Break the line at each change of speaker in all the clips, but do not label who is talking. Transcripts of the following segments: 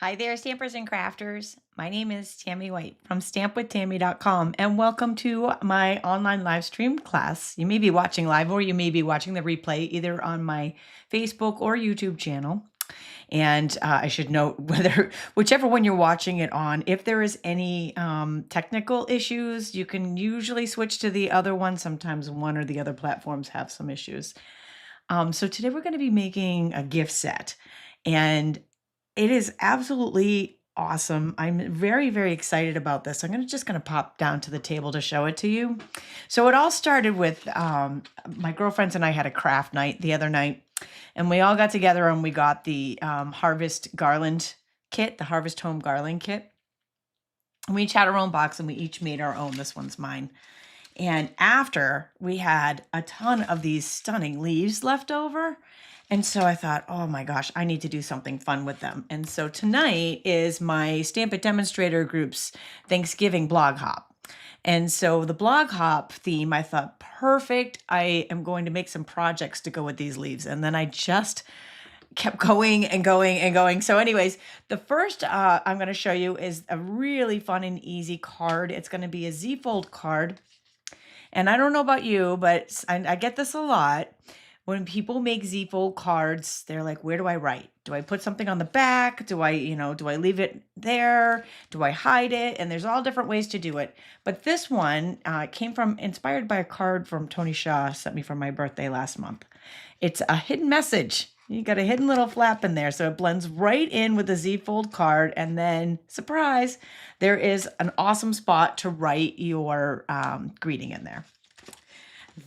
Hi there, stampers and crafters. My name is Tami White from stampwithtami.com, and welcome to my online live stream class. You may be watching live or you may be watching the replay either on my Facebook or YouTube channel. And I should note whichever one you're watching it on, if there is any technical issues, you can usually switch to the other one. Sometimes one or the other platforms have some issues. So today we're going to be making a gift set, and it is absolutely awesome. I'm very, very excited about this. I'm just going to pop down to the table to show it to you. So it all started with my girlfriends and I had a craft night the other night, and we all got together and we got the Harvest Garland Kit, the Harvest Home Garland Kit. And we each had our own box and we each made our own. This one's mine. And after, we had a ton of these stunning leaves left over. And so I thought, oh my gosh, I need to do something fun with them. And so tonight is my Stamp It Demonstrator group's Thanksgiving blog hop. And so the blog hop theme, I thought, perfect. I am going to make some projects to go with these leaves. And then I just kept going and going and going. So anyways, the first I'm going to show you is a really fun and easy card. It's going to be a Z-fold card. And I don't know about you, but I get this a lot. When people make Z-fold cards, they're like, where do I write? Do I put something on the back? Do I leave it there? Do I hide it? And there's all different ways to do it. But this one inspired by a card from Tony Shaw, sent me for my birthday last month. It's a hidden message. You got a hidden little flap in there, so it blends right in with the Z-fold card. And then, surprise, there is an awesome spot to write your greeting in there.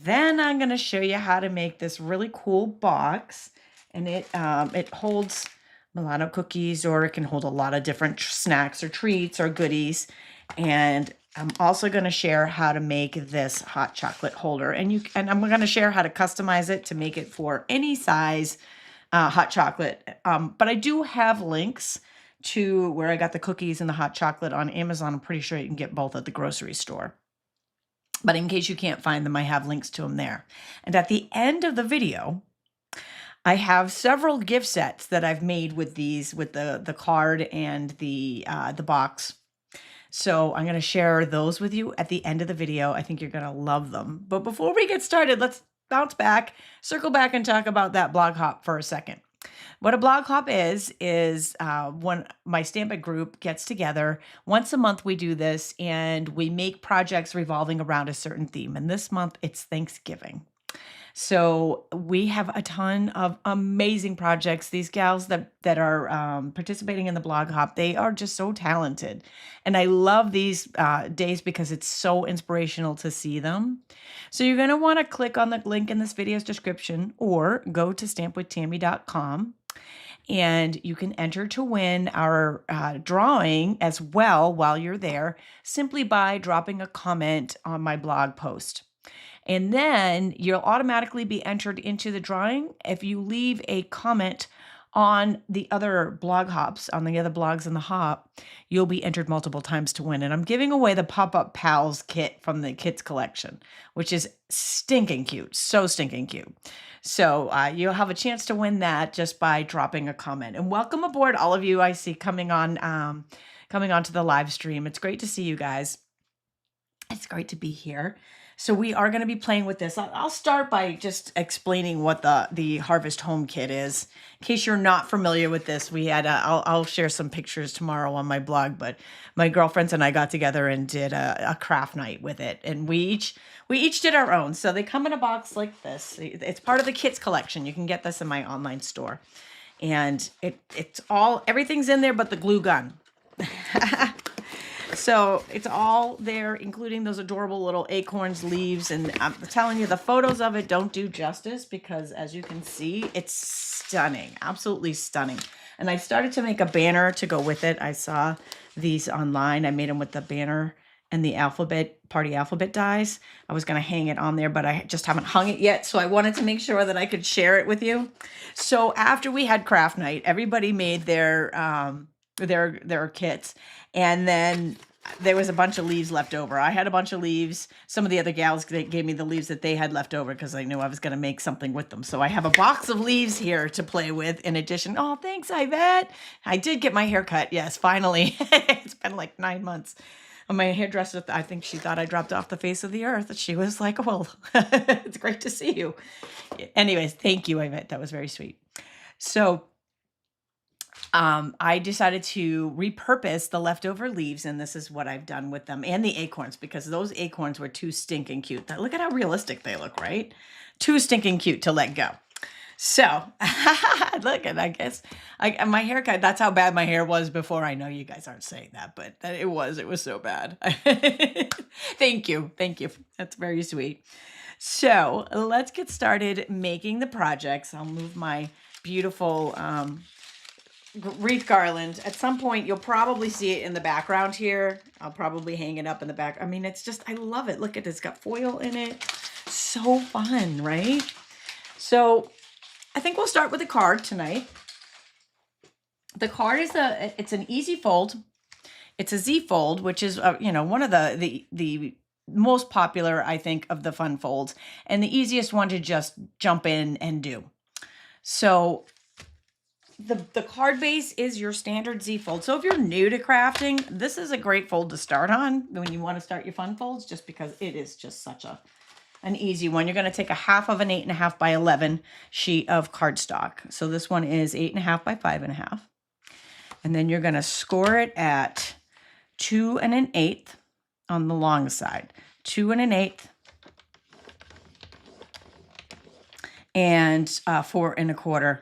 Then I'm going to show you how to make this really cool box. And it holds Milano cookies, or it can hold a lot of different snacks or treats or goodies. And I'm also going to share how to make this hot chocolate holder. And I'm going to share how to customize it to make it for any size hot chocolate. But I do have links to where I got the cookies and the hot chocolate on Amazon. I'm pretty sure you can get both at the grocery store. But in case you can't find them, I have links to them there. And at the end of the video, I have several gift sets that I've made with these, with the card and the box. So I'm going to share those with you at the end of the video. I think you're going to love them. But before we get started, let's bounce back, circle back and talk about that blog hop for a second. What a blog hop is when my Stamp It group gets together. Once a month we do this, and we make projects revolving around a certain theme. And this month it's Thanksgiving. So we have a ton of amazing projects. These gals that are participating in the blog hop, they are just so talented. And I love these days because it's so inspirational to see them. So you're going to want to click on the link in this video's description or go to stampwithtami.com. And you can enter to win our drawing as well while you're there, simply by dropping a comment on my blog post. And then you'll automatically be entered into the drawing if you leave a comment on the other blog hops, on the other blogs in the hop. You'll be entered multiple times to win. And I'm giving away the Pop-Up Pals kit from the Kids collection, which is stinking cute, so stinking cute. So you'll have a chance to win that just by dropping a comment. And welcome aboard, all of you I see coming on to the live stream. It's great to see you guys. It's great to be here. So we are going to be playing with this. I'll start by just explaining what the Harvest Home Kit is. In case you're not familiar with this, I'll share some pictures tomorrow on my blog, but my girlfriends and I got together and did a craft night with it. And we each did our own. So they come in a box like this. It's part of the Kids collection. You can get this in my online store. And everything's in there but the glue gun. So it's all there, including those adorable little acorns, leaves. And I'm telling you, the photos of it don't do justice because, as you can see, it's stunning, absolutely stunning. And I started to make a banner to go with it. I saw these online. I made them with the banner and the party alphabet dies. I was going to hang it on there, but I just haven't hung it yet. So I wanted to make sure that I could share it with you. So after we had craft night, everybody made their kits. And then there was a bunch of leaves left over. I had a bunch of leaves. Some of the other gals gave me the leaves that they had left over because I knew I was going to make something with them. So I have a box of leaves here to play with in addition. Oh, thanks, Yvette. I did get my hair cut. Yes, finally. It's been like 9 months. My hairdresser, I think she thought I dropped off the face of the earth. She was like, well, it's great to see you. Anyways, thank you, Yvette. That was very sweet. So I decided to repurpose the leftover leaves, and this is what I've done with them, and the acorns, because those acorns were too stinking cute. Look at how realistic they look, right? Too stinking cute to let go. So, look, and I guess my haircut, that's how bad my hair was before. I know you guys aren't saying that, but it was so bad. Thank you. That's very sweet. So let's get started making the projects. I'll move my beautiful wreath garland. At some point, you'll probably see it in the background here. I'll probably hang it up in the back. I mean, it's just, I love it. Look at it. It's got foil in it. So fun, right? So I think we'll start with the card tonight. The card is it's an easy fold. It's a Z fold, which is, one of the most popular, I think, of the fun folds, and the easiest one to just jump in and do. So the card base is your standard Z fold. So if you're new to crafting, this is a great fold to start on when you want to start your fun folds, just because it is just such an easy one. You're going to take a half of an 8.5 by 11 sheet of cardstock. So this one is 8.5 by 5.5. And then you're going to score it at 2 1/8 on the long side, 2 1/8, and 4 1/4.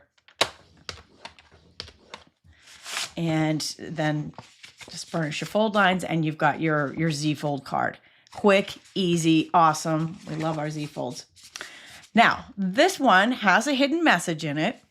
And then just burnish your fold lines, and you've got your Z fold card. Quick, easy, awesome. We love our Z folds. Now, this one has a hidden message in it.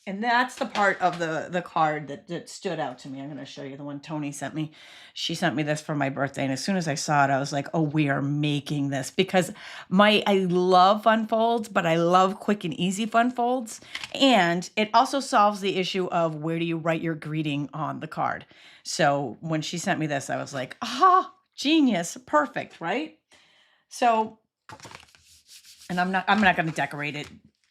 And that's the part of the card that stood out to me. I'm going to show you the one Tony sent me. She sent me this for my birthday. And as soon as I saw it, I was like, oh, we are making this. Because I love fun folds, but I love quick and easy fun folds. And it also solves the issue of where do you write your greeting on the card. So when she sent me this, I was like, aha, genius, perfect, right? So, and I'm not going to decorate it.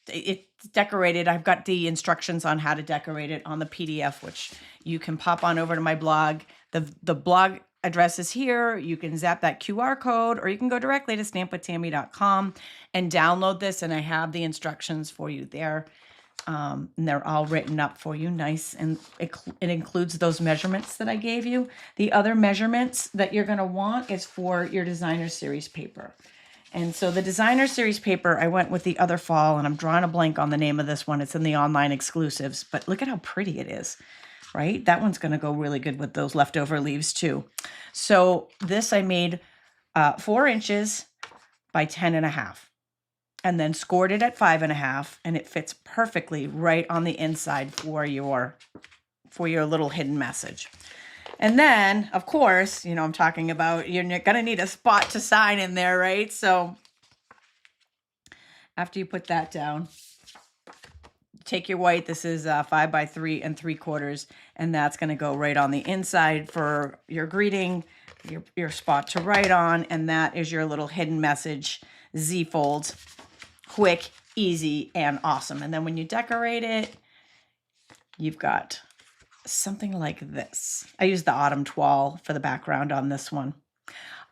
It's decorated. I've got the instructions on how to decorate it on the PDF, which you can pop on over to my blog. The blog address is here. You can zap that QR code, or you can go directly to stampwithtami.com and download this. And I have the instructions for you there. And they're all written up for you nice. And it includes those measurements that I gave you. The other measurements that you're going to want is for your designer series paper. And so the designer series paper, I went with the other fall, and I'm drawing a blank on the name of this one. It's in the online exclusives, but look at how pretty it is, right? That one's going to go really good with those leftover leaves too. So this I made 4 inches by 10.5, and then scored it at 5.5, and it fits perfectly right on the inside for your little hidden message. And then, of course, I'm talking about, you're going to need a spot to sign in there, right? So after you put that down, take your white. This is 5 by 3 3/4, and that's going to go right on the inside for your greeting, your spot to write on, and that is your little hidden message Z fold. Quick, easy, and awesome. And then when you decorate it, you've got something like this. I used the autumn toile for the background on this one.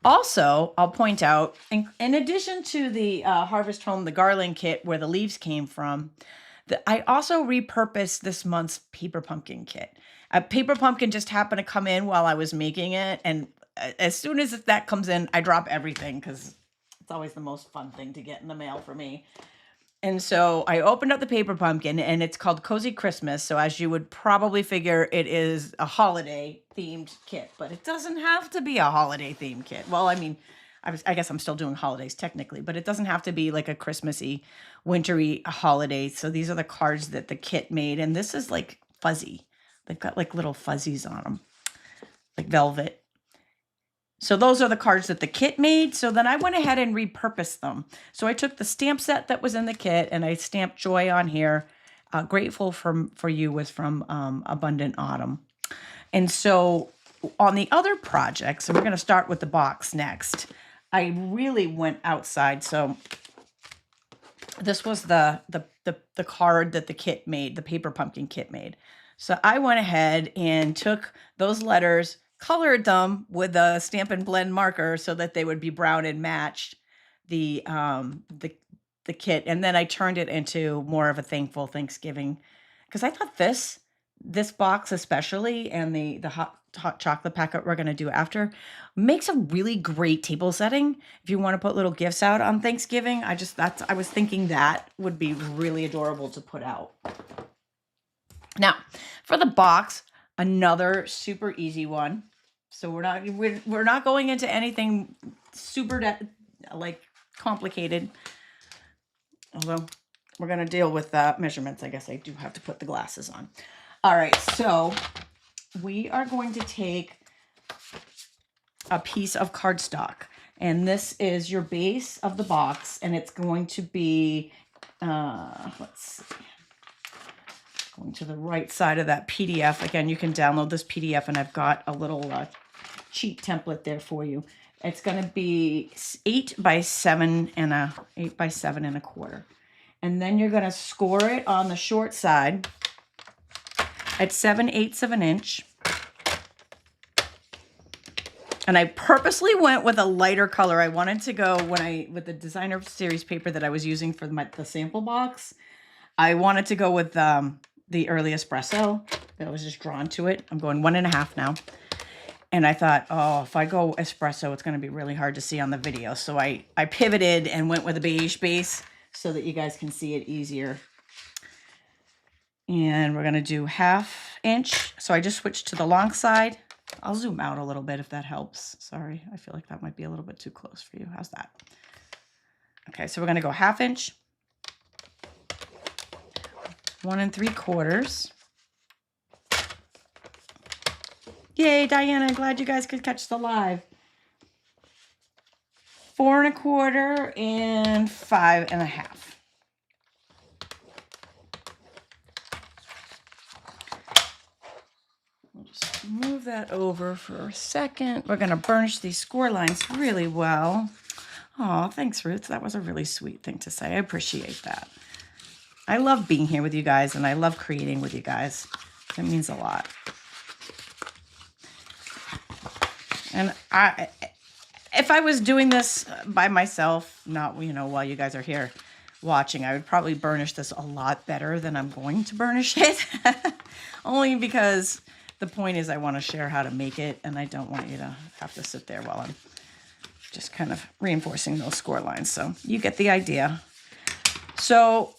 Also, I'll point out, in addition to the Harvest Home, the Garland Kit, where the leaves came from, I also repurposed this month's paper pumpkin kit. A paper pumpkin just happened to come in while I was making it, and as soon as that comes in, I drop everything because it's always the most fun thing to get in the mail for me. And so I opened up the paper pumpkin, and it's called Cozy Christmas. So as you would probably figure, it is a holiday themed kit, but it doesn't have to be a holiday themed kit. Well, I mean, I guess I'm still doing holidays technically, but it doesn't have to be like a Christmassy, wintry holiday. So these are the cards that the kit made. And this is like fuzzy. They've got like little fuzzies on them, like velvet. So those are the cards that the kit made. So then I went ahead and repurposed them. So I took the stamp set that was in the kit, and I stamped Joy on here. Grateful for You was from Abundant Autumn. And so on the other project, so we're going to start with the box next. I really went outside. So this was the card that the kit made, the paper pumpkin kit made. So I went ahead and took those letters, colored them with a Stampin' Blend marker so that they would be brown and matched the kit. And then I turned it into more of a thankful Thanksgiving, because I thought this box especially, and the hot chocolate packet we're going to do after, makes a really great table setting if you want to put little gifts out on Thanksgiving. I was thinking that would be really adorable to put out. Now, for the box, another super easy one. So we're not going into anything super like complicated. Although we're going to deal with measurements. I guess I do have to put the glasses on. All right, so we are going to take a piece of cardstock, and this is your base of the box, and it's going to be, let's see, going to the right side of that PDF. Again, you can download this PDF, and I've got a little cheat template there for you. It's going to be 8 by 7 and a 8 by 7 and a quarter. And then you're going to score it on the short side at 7/8 of an inch. And I purposely went with a lighter color. I wanted to go with the designer series paper that I was using for the sample box. I wanted to go with the early espresso. I was just drawn to it. I'm going 1.5 now. And I thought, oh, if I go espresso, it's going to be really hard to see on the video. So I pivoted and went with a beige base so that you guys can see it easier. And we're going to do 1/2 inch. So I just switched to the long side. I'll zoom out a little bit if that helps. Sorry, I feel like that might be a little bit too close for you. How's that? Okay, so we're going to go 1/2 inch, 1 3/4. Yay, Diana, glad you guys could catch the live. 4 1/4 and 5 1/2. We'll just move that over for a second. We're going to burnish these score lines really well. Oh, thanks, Ruth. That was a really sweet thing to say. I appreciate that. I love being here with you guys, and I love creating with you guys. It means a lot. And if I was doing this by myself, not, while you guys are here watching, I would probably burnish this a lot better than I'm going to burnish it. Only because the point is I want to share how to make it, and I don't want you to have to sit there while I'm just kind of reinforcing those score lines. So you get the idea. So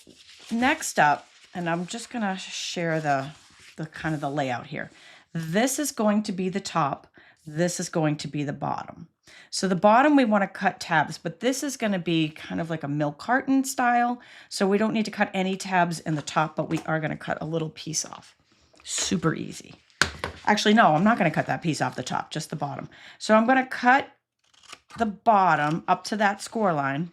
next up, and I'm just going to share the kind of the layout here. This is going to be the top. This is going to be the bottom. So the bottom, we want to cut tabs, but this is going to be kind of like a milk carton style. So we don't need to cut any tabs in the top, but we are going to cut a little piece off. Super easy. Actually, no, I'm not going to cut that piece off the top, just the bottom. So I'm going to cut the bottom up to that score line,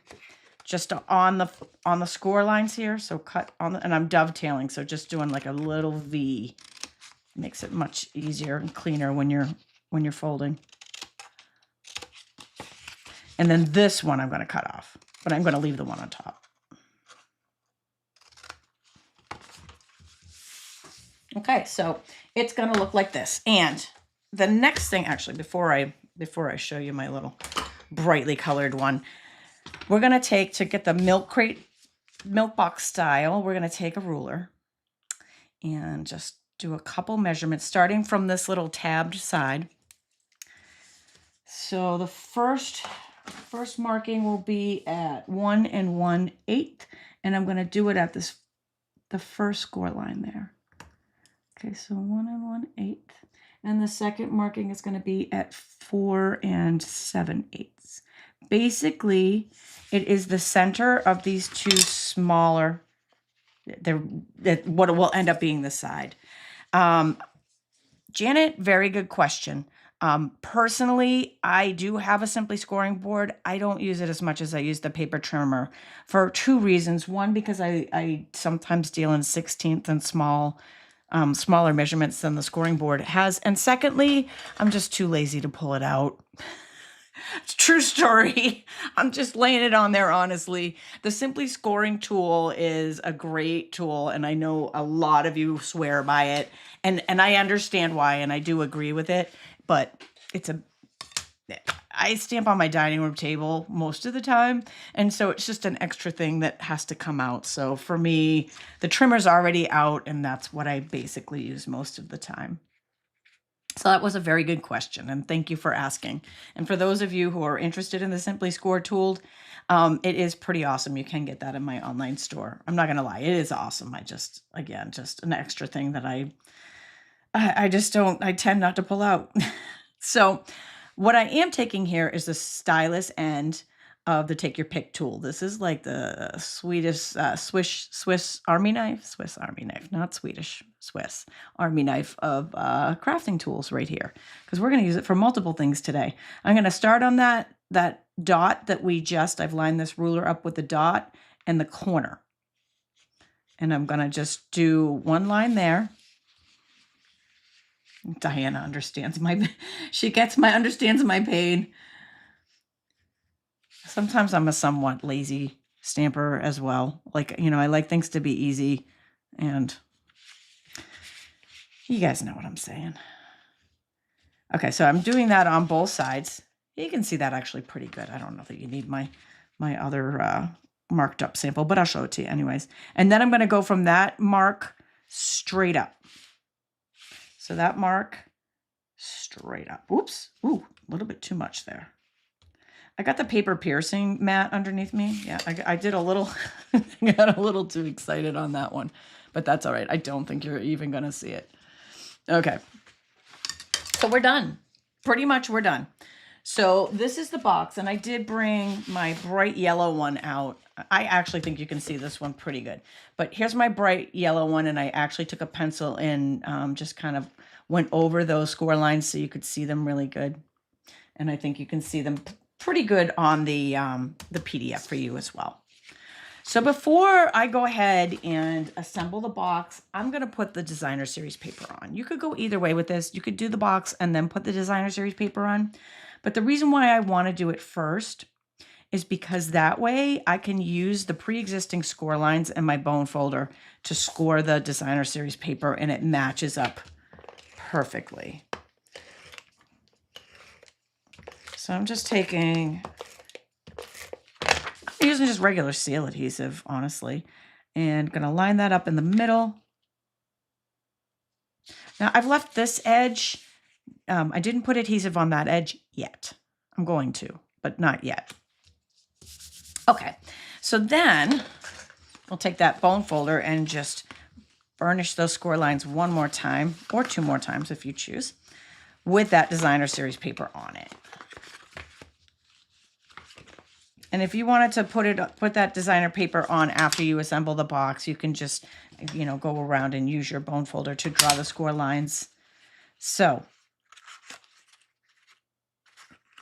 just on the score lines here. So cut on and I'm dovetailing. So just doing like a little V makes it much easier and cleaner when you're folding. And then this one I'm going to cut off, but I'm going to leave the one on top. Okay, so it's going to look like this. And the next thing, actually, before I show you my little brightly colored one, we're going to get the milk box style, we're going to take a ruler and just do a couple measurements starting from this little tabbed side. So the first marking will be at 1 1/8, and I'm going to do it at the first score line there. Okay, so 1 1/8, and the second marking is going to be at 4 7/8. Basically, it is the center of these two smaller. What will end up being the side. Janet, very good question. Personally, I do have a Simply scoring board. I don't use it as much as I use the paper trimmer for two reasons. One, because I sometimes deal in 16th and small smaller measurements than the scoring board has. And secondly, I'm just too lazy to pull it out. It's a true story. I'm just laying it on there, honestly. The Simply Scoring tool is a great tool, and I know a lot of you swear by it, and I understand why, and I do agree with it, but I stamp on my dining room table most of the time, and so it's just an extra thing that has to come out. So for me, the trimmer's already out, and that's what I basically use most of the time. So that was a very good question, and thank you for asking. And for those of you who are interested in the Simply Score tool, it is pretty awesome. You can get that in my online store. I'm not going to lie, it is awesome. Just an extra thing that I tend not to pull out. So what I am taking here is the stylus end of the Take Your Pick tool. This is like the Swedish, Swiss Army knife, not Swedish, Swiss Army knife of crafting tools right here, because we're going to use it for multiple things today. I'm going to start on that dot that I've lined this ruler up with the dot and the corner. And I'm going to just do one line there. Diana understands understands my pain. Sometimes I'm a somewhat lazy stamper as well. I like things to be easy, and you guys know what I'm saying. Okay, so I'm doing that on both sides. You can see that actually pretty good. I don't know that you need my other marked up sample, but I'll show it to you anyways. And then I'm going to go from that mark straight up. So that mark straight up. Oops. Ooh, a little bit too much there. I got the paper piercing mat underneath me. Yeah, I did a little, I got a little too excited on that one, but that's all right. I don't think you're even going to see it. Okay. So we're done. Pretty much we're done. So this is the box, and I did bring my bright yellow one out. I actually think you can see this one pretty good, but here's my bright yellow one, and I actually took a pencil and just kind of went over those score lines so you could see them really good. And I think you can see them pretty good on the PDF for you as well. So before I go ahead and assemble the box, I'm going to put the designer series paper on. You could go either way with this. You could do the box and then put the designer series paper on. But the reason why I want to do it first is because that way I can use the pre-existing score lines in my bone folder to score the designer series paper, and it matches up perfectly. So I'm just using just regular seal adhesive, honestly, and going to line that up in the middle. Now I've left this edge. I didn't put adhesive on that edge yet. I'm going to, but not yet. Okay, so then we'll take that bone folder and just burnish those score lines one more time, or two more times if you choose, with that designer series paper on it. And if you wanted to put that designer paper on after you assemble the box, you can just, go around and use your bone folder to draw the score lines. So,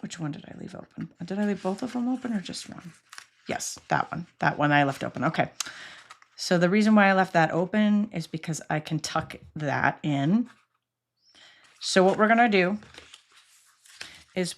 which one did I leave open? Did I leave both of them open or just one? Yes, that one. That one I left open. Okay. So the reason why I left that open is because I can tuck that in. So what we're going to do is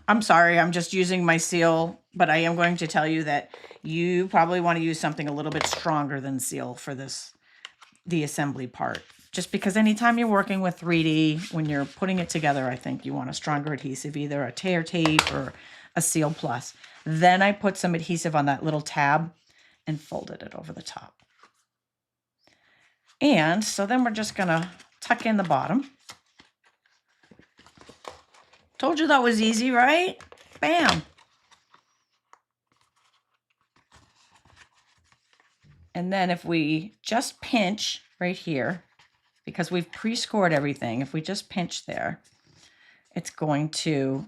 I'm sorry, I'm just using my seal, but I am going to tell you that you probably want to use something a little bit stronger than seal for the assembly part. Just because anytime you're working with 3D, when you're putting it together, I think you want a stronger adhesive, either a tear tape or a Seal Plus. Then I put some adhesive on that little tab and folded it over the top. And so then we're just going to tuck in the bottom. Told you that was easy, right? Bam. And then if we just pinch right here, because we've pre-scored everything, if we just pinch there, it's going to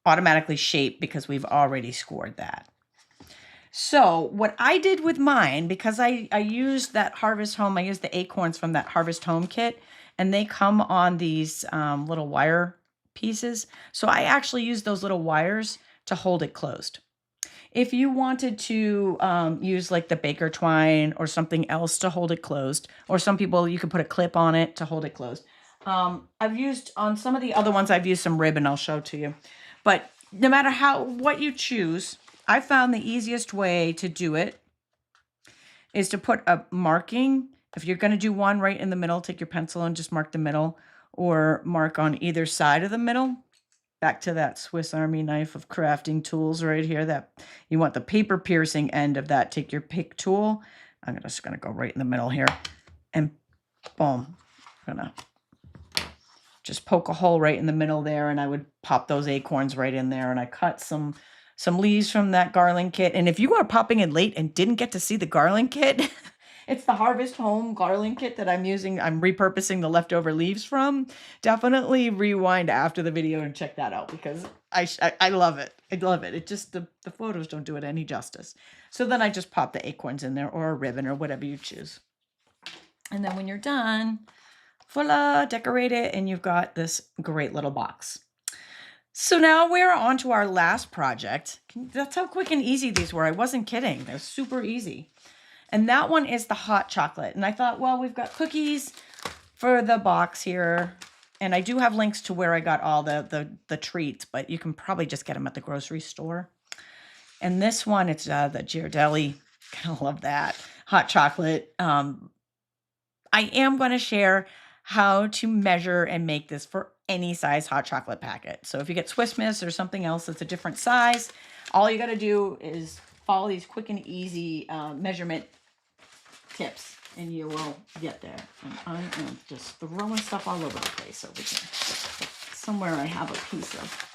automatically shape because we've already scored that. So what I did with mine, because I used that Harvest Home, I used the acorns from that Harvest Home kit, and they come on these little wire pieces. So I actually used those little wires to hold it closed. If you wanted to use like the baker twine or something else to hold it closed, or some people, you could put a clip on it to hold it closed. I've used, on some of the other ones, I've used some ribbon. I'll show to you. But no matter what you choose, I found the easiest way to do it is to put a marking. If you're going to do one right in the middle, take your pencil and just mark the middle, or mark on either side of the middle. Back to that Swiss Army knife of crafting tools right here, that you want the paper piercing end of that. Take your pick tool. I'm just going to go right in the middle here, and boom. I'm going to just poke a hole right in the middle there, and I would pop those acorns right in there. And I cut some leaves from that garland kit. And if you are popping in late and didn't get to see the garland kit, it's the Harvest Home Garland Kit that I'm using. I'm repurposing the leftover leaves from. Definitely rewind after the video and check that out, because I love it. I love it. It just, the photos don't do it any justice. So then I just pop the acorns in there, or a ribbon, or whatever you choose. And then when you're done, voila, decorate it, and you've got this great little box. So now we're on to our last project. That's how quick and easy these were. I wasn't kidding. They're super easy. And that one is the hot chocolate. And I thought, well, we've got cookies for the box here. And I do have links to where I got all the treats, but you can probably just get them at the grocery store. And this one, it's the Ghirardelli. I love that. Hot chocolate. I am going to share how to measure and make this for any size hot chocolate packet. So if you get Swiss Miss or something else that's a different size, all you got to do is follow these quick and easy measurement tips, and you will get there. And I am just throwing stuff all over the place over here. Somewhere I have a piece of.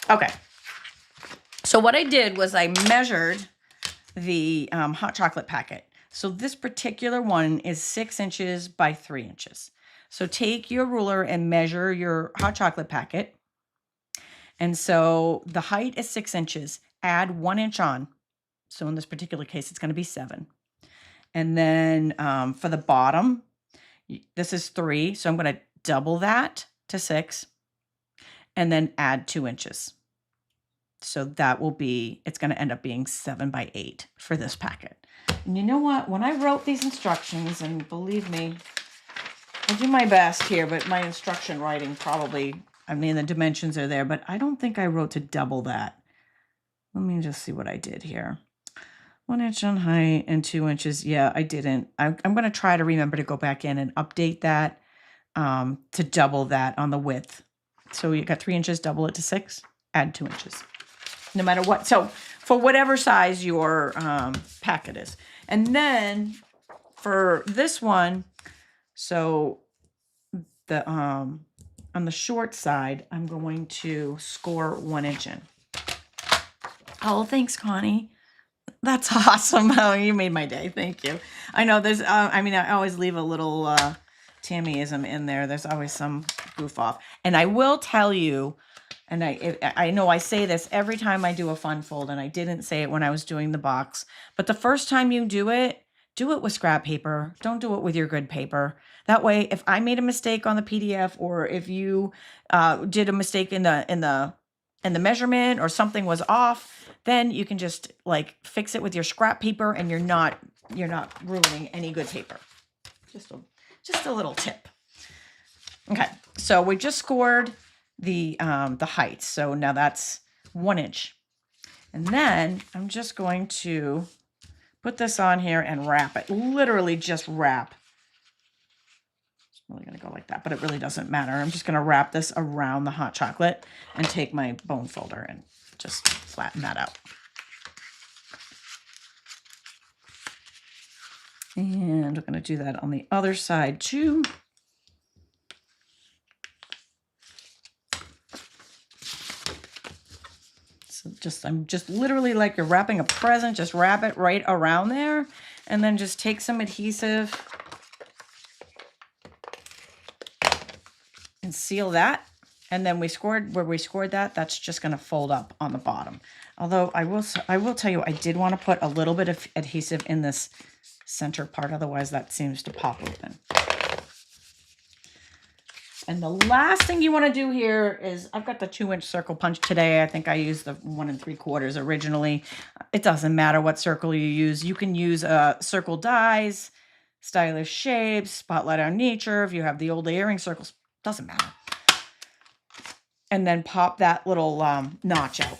Okay. So what I did was I measured the hot chocolate packet. So this particular one is 6 inches by 3 inches. So take your ruler and measure your hot chocolate packet. And so the height is 6 inches. Add 1 inch on. So in this particular case, it's going to be 7. And then for the bottom, this is 3. So I'm going to double that to 6 and then add 2 inches. So that will be, it's going to end up being 7 by 8 for this packet. And you know what? When I wrote these instructions, and believe me, I do my best here, but my instruction writing probably, I mean, the dimensions are there, but I don't think I wrote to double that. Let me just see what I did here. 1 inch on height and 2 inches. Yeah, I didn't. I'm going to try to remember to go back in and update that to double that on the width. So you got 3 inches, double it to 6, add 2 inches. No matter what. So for whatever size your packet is. And then for this one, so the on the short side, I'm going to score 1 inch in. Oh, thanks, Connie. That's awesome. Oh, you made my day. Thank you. I know there's, I mean, I always leave a little Tamiism in there. There's always some goof off. And I will tell you, and I know I say this every time I do a fun fold, and I didn't say it when I was doing the box, but the first time you do it with scrap paper. Don't do it with your good paper. That way, if I made a mistake on the PDF, or if you did a mistake in the measurement, or something was off, then you can just like fix it with your scrap paper, and you're not ruining any good paper. Just a little tip. Okay, so we just scored the height. So now that's 1 inch. And then I'm just going to put this on here and wrap it. Literally just wrap. It's really going to go like that, but it really doesn't matter. I'm just going to wrap this around the hot chocolate and take my bone folder and just flatten that out. And we're going to do that on the other side too. So I'm just literally like you're wrapping a present, just wrap it right around there, and then just take some adhesive and seal that. And then where we scored that, that's just going to fold up on the bottom. Although I will tell you, I did want to put a little bit of adhesive in this center part, otherwise that seems to pop open. And the last thing you want to do here is, I've got the 2-inch circle punch today. I think I used the 1 3/4 originally. It doesn't matter what circle you use. You can use circle dies, stylish shapes, spotlight on nature. If you have the old layering circles, doesn't matter. And then pop that little notch out,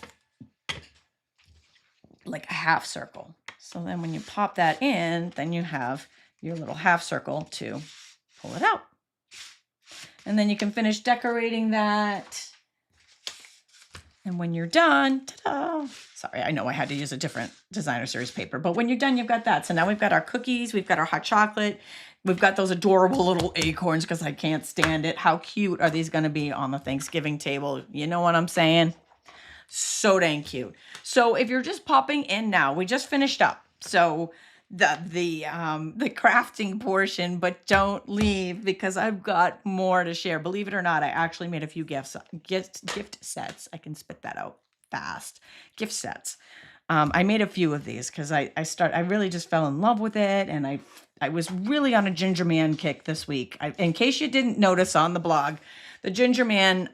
like a half circle. So then when you pop that in, then you have your little half circle to pull it out. And then you can finish decorating that. And when you're done, ta-da! Sorry, I know I had to use a different designer series paper, but when you're done, you've got that. So now we've got our cookies, we've got our hot chocolate, we've got those adorable little acorns because I can't stand it. How cute are these going to be on the Thanksgiving table? You know what I'm saying? So dang cute. So if you're just popping in now, we just finished up. So the crafting portion, but don't leave because I've got more to share. Believe it or not, I actually made a few gift sets. I can spit that out fast. Gift sets. I made a few of these because I really just fell in love with it, and I was really on a ginger man kick this week. In case you didn't notice on the blog, the gingerbread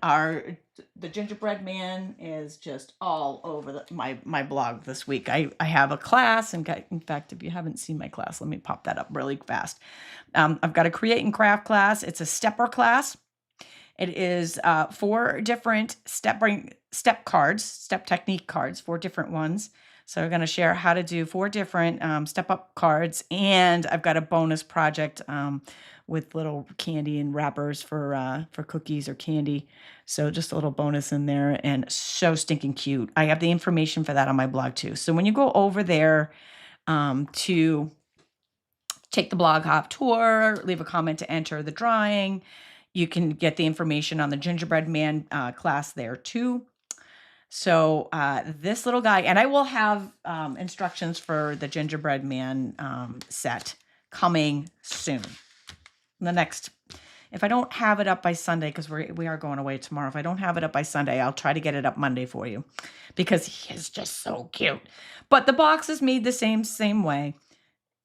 man is just all over my blog this week. I have a class, and in fact, if you haven't seen my class, let me pop that up really fast. I've got a create and craft class. It's a stepper class. It is 4 different step technique cards, 4 different ones. So we're going to share how to do 4 different step up cards, and I've got a bonus project with little candy and wrappers for cookies or candy. So just a little bonus in there, and so stinking cute. I have the information for that on my blog too. So when you go over there to take the blog hop tour, leave a comment to enter the drawing, you can get the information on the gingerbread man class there too. So this little guy, and I will have instructions for the gingerbread man set coming soon. If I don't have it up by Sunday, because we are going away tomorrow, if I don't have it up by Sunday, I'll try to get it up Monday for you because he is just so cute. But the box is made the same way.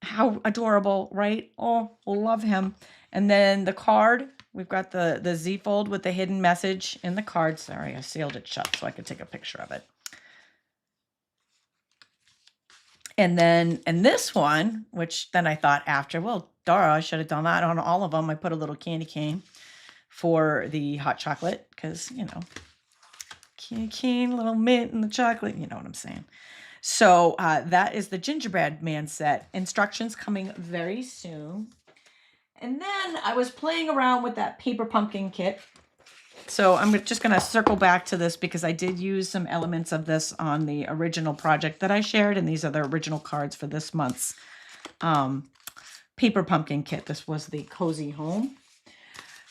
How adorable, right? Oh, love him. And then the card, we've got the Z fold with the hidden message in the card. Sorry, I sealed it shut so I could take a picture of it. And then in this one, which then I thought after, well, Dara, I should have done that on all of them. I put a little candy cane for the hot chocolate because, candy cane, little mint in the chocolate. You know what I'm saying. So that is the gingerbread man set. Instructions coming very soon. And then I was playing around with that paper pumpkin kit. So I'm just going to circle back to this because I did use some elements of this on the original project that I shared. And these are the original cards for this month's paper pumpkin kit. This was the Cozy Home.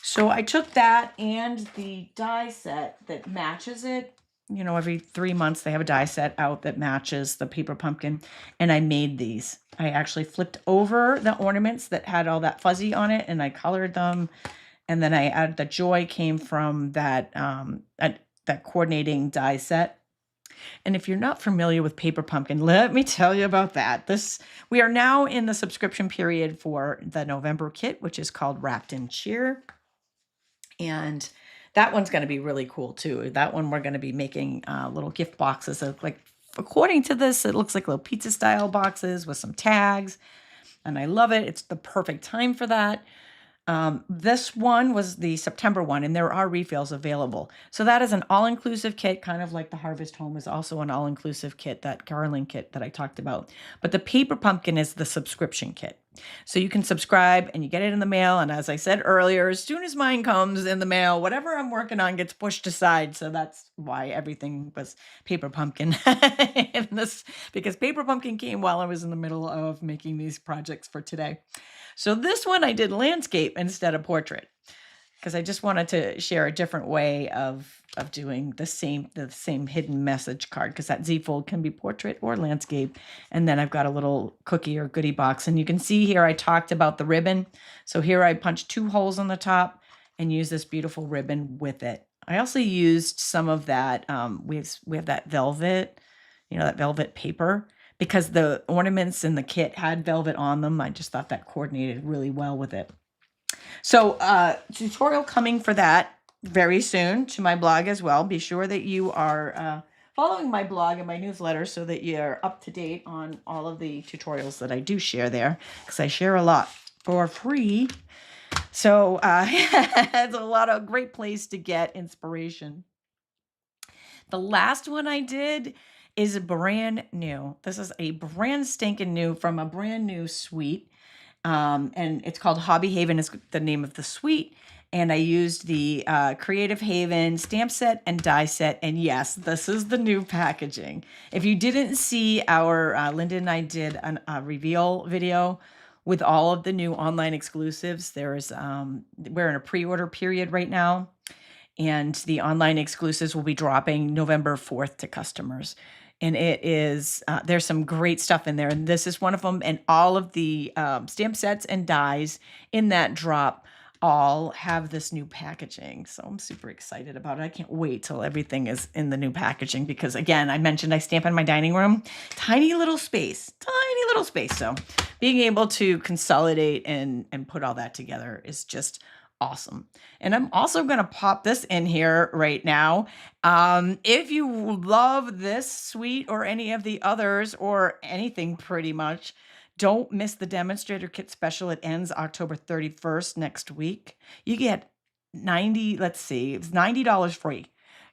So I took that and the die set that matches it. Every 3 months they have a die set out that matches the paper pumpkin. And I made these. I actually flipped over the ornaments that had all that fuzzy on it and I colored them. And then I added the joy came from that that coordinating die set. And if you're not familiar with paper pumpkin, let me tell you about that. We are now in the subscription period for the November kit, which is called Wrapped in Cheer. And that one's going to be really cool too. That one we're going to be making little gift boxes. So according to this, it looks like little pizza style boxes with some tags. And I love it. It's the perfect time for that. This one was the September one, and there are refills available. So that is an all-inclusive kit, kind of like the Harvest Home is also an all-inclusive kit, that garland kit that I talked about. But the paper pumpkin is the subscription kit. So you can subscribe and you get it in the mail. And as I said earlier, as soon as mine comes in the mail, whatever I'm working on gets pushed aside. So that's why everything was paper pumpkin because paper pumpkin came while I was in the middle of making these projects for today. So this one I did landscape instead of portrait because I just wanted to share a different way of doing the same hidden message card, because that Z fold can be portrait or landscape. And then I've got a little cookie or goodie box. And you can see here I talked about the ribbon. So here I punched 2 holes on the top and used this beautiful ribbon with it. I also used some of that, we have that velvet, that velvet paper, because the ornaments in the kit had velvet on them. I just thought that coordinated really well with it. So tutorial coming for that very soon to my blog as well. Be sure that you are following my blog and my newsletter so that you're up to date on all of the tutorials that I do share there, because I share a lot for free. So it's a lot of great place to get inspiration. The last one I did is brand new. This is a brand stinking new from a brand new suite. And it's called Hobby Haven is the name of the suite. And I used the Creative Haven stamp set and die set. And yes, this is the new packaging. If you didn't see our, Linda and I did a reveal video with all of the new online exclusives. There's, we're in a pre-order period right now. And the online exclusives will be dropping November 4th to customers. And it is, there's some great stuff in there. And this is one of them. And all of the stamp sets and dies in that drop all have this new packaging. So I'm super excited about it. I can't wait till everything is in the new packaging because, again, I mentioned I stamp in my dining room. Tiny little space. So being able to consolidate and put all that together is just awesome. And I'm also going to pop this in here right now. If you love this suite or any of the others or anything pretty much, don't miss the demonstrator kit special. It ends October 31st next week. You get it's $90 free.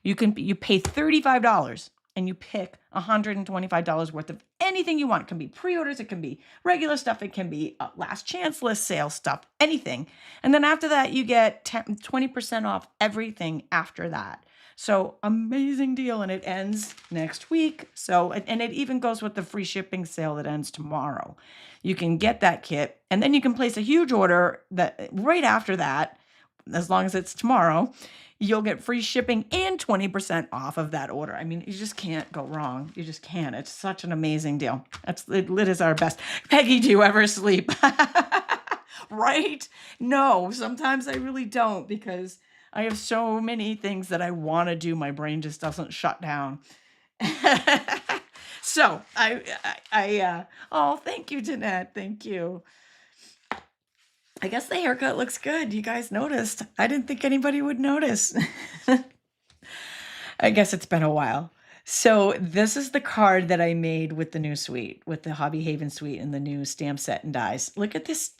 You pay $35 and you pick $125 worth of anything you want. It can be pre-orders, it can be regular stuff, it can be last chance list sale stuff, anything. And then after that, you get 20% off everything after that. So amazing deal, and it ends next week. So, and it even goes with the free shipping sale that ends tomorrow. You can get that kit, and then you can place a huge order that right after that, as long as it's tomorrow, you'll get free shipping and 20% off of that order. I mean, you just can't go wrong. You just can't. It's such an amazing deal. It is our best. Peggy, do you ever sleep? Right? No, sometimes I really don't because I have so many things that I want to do. My brain just doesn't shut down. So oh, thank you, Jeanette. Thank you. I guess the haircut looks good. You guys noticed. I didn't think anybody would notice. I guess it's been a while. So this is the card that I made with the new suite, with the Hobby Haven suite and the new stamp set and dies. Look at this.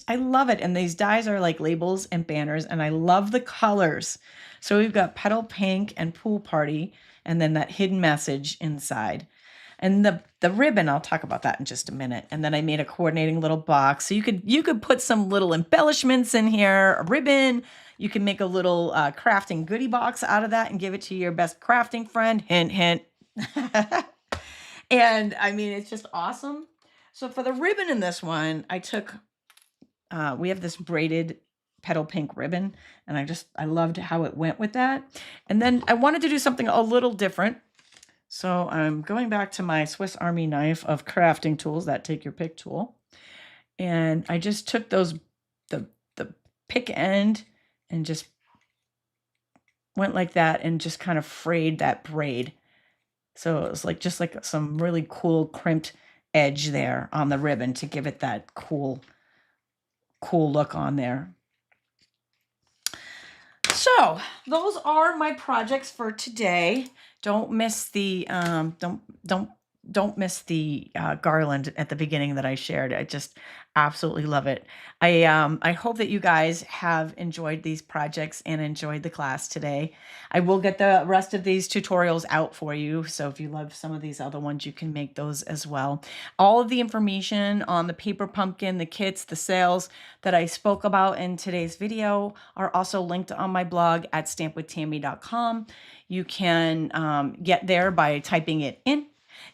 I love it. And these dies are like labels and banners, and I love the colors. So we've got Petal Pink and Pool Party, and then that hidden message inside. And the ribbon, I'll talk about that in just a minute. And then I made a coordinating little box. So you could put some little embellishments in here, a ribbon. You can make a little crafting goodie box out of that and give it to your best crafting friend. Hint, hint. And I mean, it's just awesome. So for the ribbon in this one, I took, we have this braided Petal Pink ribbon, and I loved how it went with that. And then I wanted to do something a little different. So I'm going back to my Swiss Army knife of crafting tools, that take your pick tool. And I just took the pick end and just went like that and just kind of frayed that braid. So it was like just like some really cool crimped edge there on the ribbon to give it that cool look on there. So those are my projects for today. Don't miss the don't miss the garland at the beginning that I shared. I just absolutely love it. I hope that you guys have enjoyed these projects and enjoyed the class today. I will get the rest of these tutorials out for you. So if you love some of these other ones, you can make those as well. All of the information on the paper pumpkin, the kits, the sales that I spoke about in today's video are also linked on my blog at stampwithtami.com. You can get there by typing it in.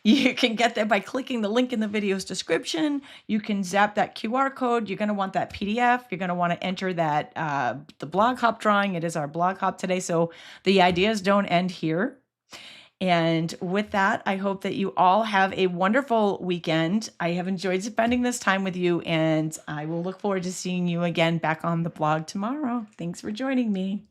You can get there by clicking the link in the video's description. You can zap that QR code. You're going to want that PDF. You're going to want to enter that the blog hop drawing. It is our blog hop today. So the ideas don't end here. And with that, I hope that you all have a wonderful weekend. I have enjoyed spending this time with you, and I will look forward to seeing you again back on the blog tomorrow. Thanks for joining me.